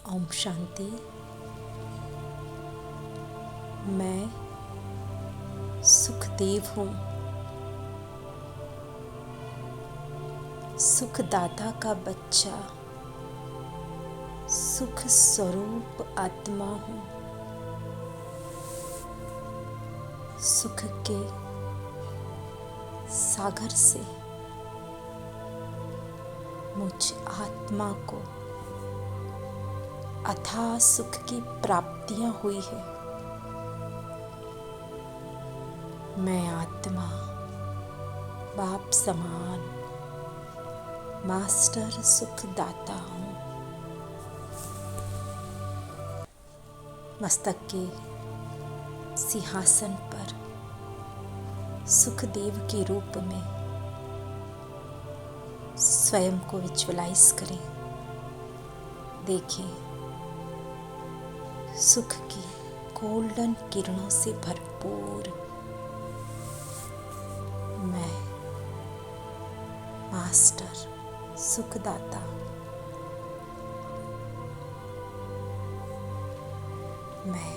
ओम शांति। मैं सुखदेव हूँ, सुखदाता का बच्चा, सुख स्वरूप आत्मा हूँ। सुख के सागर से मुझ आत्मा को अथाह सुख की प्राप्तियां हुई है। मैं आत्मा बाप समान मास्टर सुखदाता हूँ। मस्तक के सिंहासन पर सुखदेव के रूप में स्वयं को विजुअलाइज करें। देखें, सुख की गोल्डन किरणों से भरपूर मैं मास्टर सुखदाता, मैं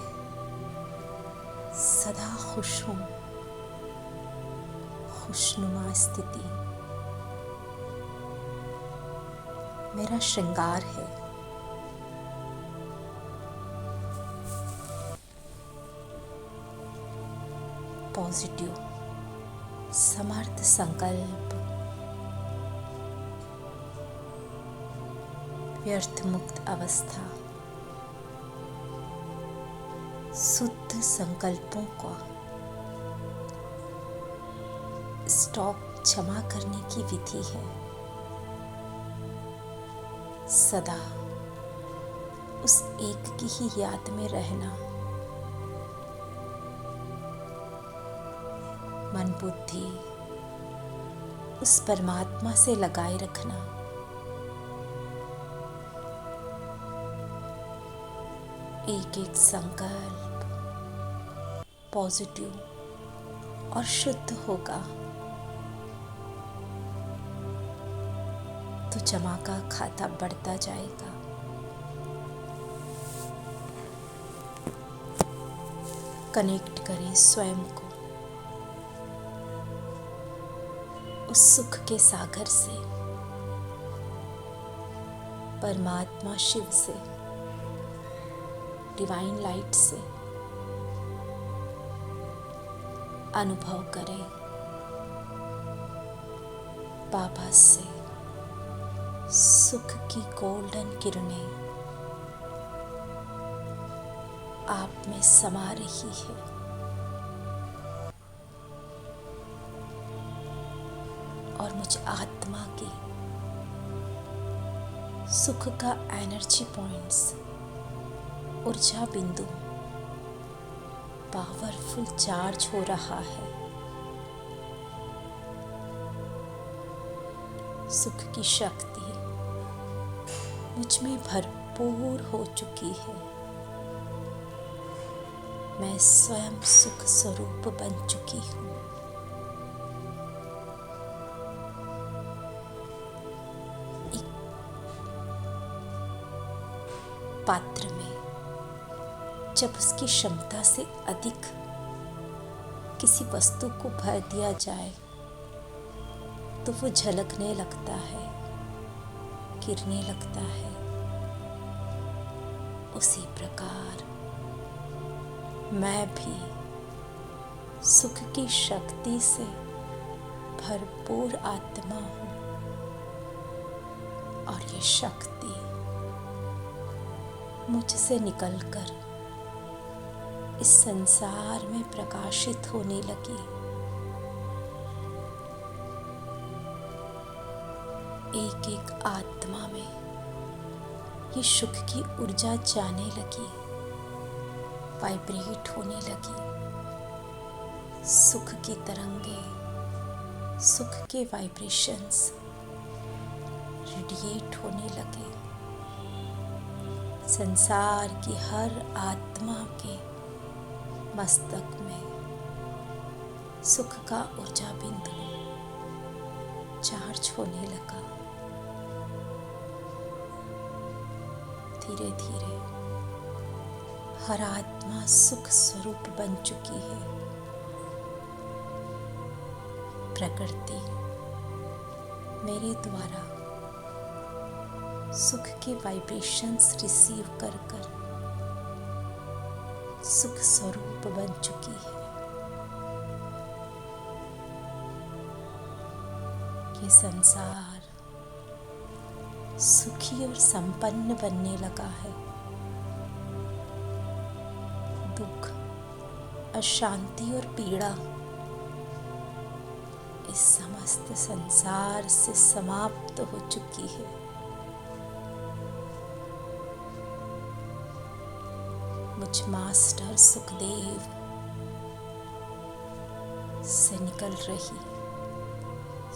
सदा खुश हूँ। खुशनुमा स्थिति मेरा श्रृंगार है। पॉजिटिव समर्थ संकल्प, व्यर्थ मुक्त अवस्था, शुद्ध संकल्पों को स्टॉक जमा करने की विधि है। सदा उस एक की ही याद में रहना, मन बुद्धि उस परमात्मा से लगाए रखना। एक एक संकल्प पॉजिटिव और शुद्ध होगा तो जमा का खाता बढ़ता जाएगा। कनेक्ट करें स्वयं को उस सुख के सागर से, परमात्मा शिव से, डिवाइन लाइट से। अनुभव करें बाबा से सुख की गोल्डन किरणें आप में समा रही है। और मुझ आत्मा की सुख का एनर्जी पॉइंट्स, ऊर्जा बिंदु पावरफुल चार्ज हो रहा है। सुख की शक्ति मुझ में भरपूर हो चुकी है। मैं स्वयं सुख स्वरूप बन चुकी हूँ। पात्र में जब उसकी क्षमता से अधिक किसी वस्तु को भर दिया जाए तो वो झलकने लगता है, गिरने लगता है। उसी प्रकार मैं भी सुख की शक्ति से भरपूर आत्मा हूँ और ये शक्ति मुझसे निकलकर इस संसार में प्रकाशित होने लगी। एक एक आत्मा में ये सुख की ऊर्जा जाने लगी, वाइब्रेट होने लगी। सुख की तरंगे, सुख के वाइब्रेशंस रेडिएट होने लगे। संसार की हर आत्मा के मस्तक में सुख का ऊर्जा बिंदु चार्ज होने लगा। धीरे धीरे हर आत्मा सुख स्वरूप बन चुकी है। प्रकृति मेरे द्वारा सुख के वाइब्रेशंस रिसीव कर कर सुख स्वरूप बन चुकी है। ये संसार सुखी और संपन्न बनने लगा है। दुख, अशांति और पीड़ा इस समस्त संसार से समाप्त हो चुकी है। मुझ मास्टर सुखदेव से निकल रही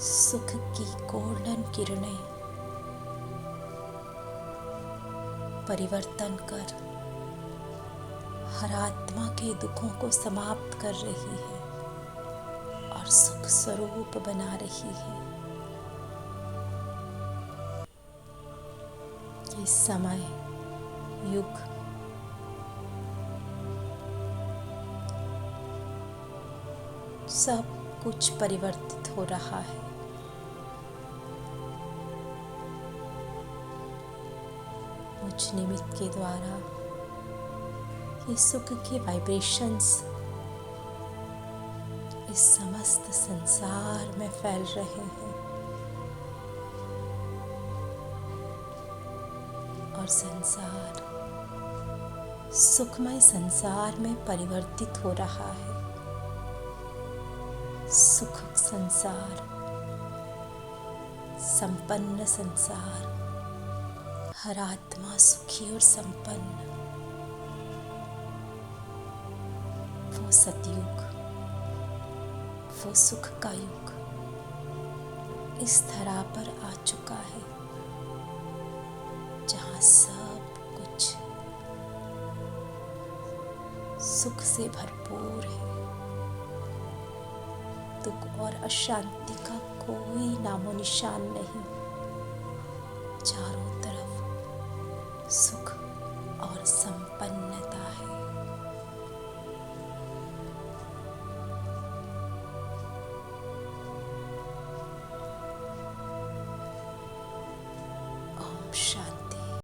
सुख की गोल्डन किरणें परिवर्तन कर हर आत्मा के दुखों को समाप्त कर रही है और सुख स्वरूप बना रही है। ये समय युग सब कुछ परिवर्तित हो रहा है। मुझ निमित्त के द्वारा ये सुख के वाइब्रेशंस इस समस्त संसार में फैल रहे हैं और संसार सुखमय संसार में परिवर्तित हो रहा है। सुख संसार, संपन्न संसार, हर आत्मा सुखी और संपन्न। वो सतयुग, वो सुख का युग इस धरा पर आ चुका है, जहाँ सब कुछ सुख से भरपूर है। दुख और अशांति का कोई नामो निशान नहीं। चारों तरफ सुख और संपन्नता